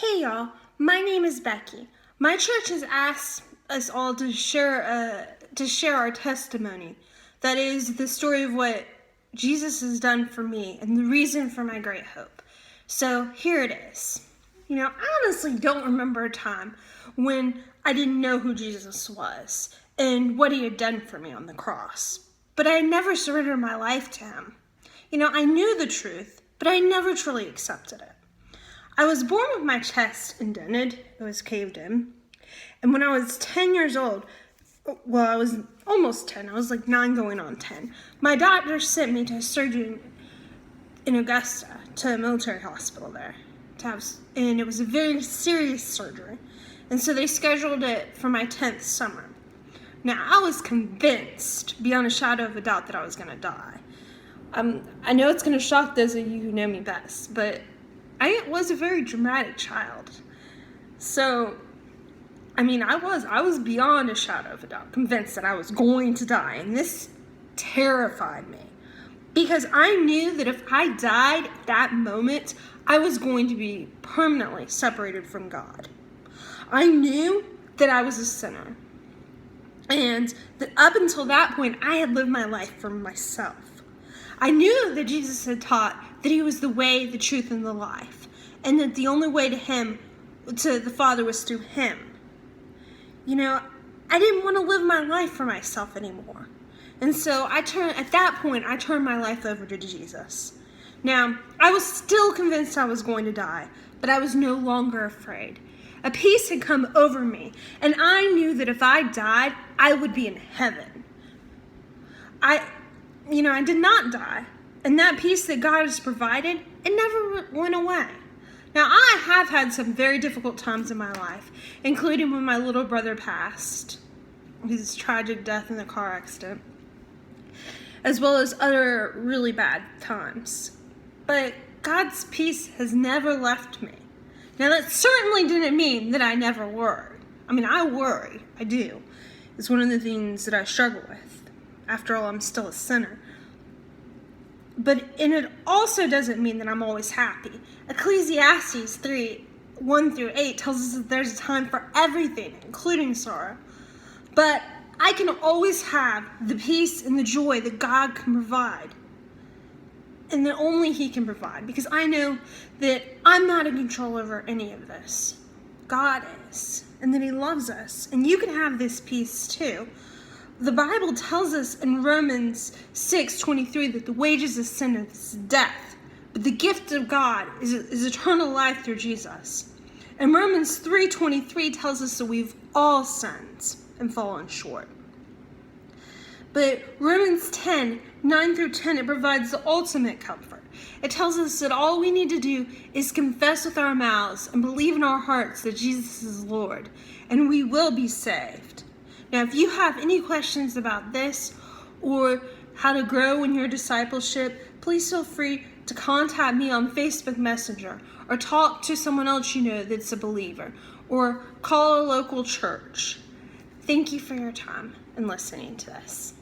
Hey y'all, my name is Becky. My church has asked us all to share our testimony. That is the story of what Jesus has done for me and the reason for my great hope. So here it is. I honestly don't remember a time when I didn't know who Jesus was and what he had done for me on the cross. But I never surrendered my life to him. I knew the truth, but I never truly accepted it. I was born with my chest indented. It was caved in. And when I was 10 years old, I was almost 10. I was like 9 going on 10. My doctor sent me to a surgeon in Augusta, to a military hospital there. And it was a very serious surgery. And so they scheduled it for my 10th summer. Now, I was convinced, beyond a shadow of a doubt, that I was going to die. I know it's going to shock those of you who know me best, but I was a very dramatic child. So, I was beyond a shadow of a doubt convinced that I was going to die. And this terrified me. Because I knew that if I died at that moment, I was going to be permanently separated from God. I knew that I was a sinner. And that up until that point, I had lived my life for myself. I knew that Jesus had taught that he was the way, the truth, and the life. And that the only way to the Father was through him. I didn't want to live my life for myself anymore. And so at that point, I turned my life over to Jesus. Now, I was still convinced I was going to die, but I was no longer afraid. A peace had come over me, and I knew that if I died, I would be in heaven. I did not die, and that peace that God has provided, it never went away. Now, I have had some very difficult times in my life, including when my little brother passed, his tragic death in the car accident, as well as other really bad times. But God's peace has never left me. Now, that certainly didn't mean that I never worried. I worry. I do. It's one of the things that I struggle with. After all, I'm still a sinner. And it also doesn't mean that I'm always happy. Ecclesiastes 3:1-8 tells us that there's a time for everything, including sorrow. But I can always have the peace and the joy that God can provide. And that only he can provide. Because I know that I'm not in control over any of this. God is. And that he loves us. And you can have this peace too. The Bible tells us in Romans 6:23 that the wages of sin is death, but the gift of God is eternal life through Jesus. And Romans 3:23 tells us that we've all sinned and fallen short. But Romans 10:9-10, it provides the ultimate comfort. It tells us that all we need to do is confess with our mouths and believe in our hearts that Jesus is Lord, and we will be saved. Now, if you have any questions about this or how to grow in your discipleship, please feel free to contact me on Facebook Messenger or talk to someone else you know that's a believer or call a local church. Thank you for your time and listening to this.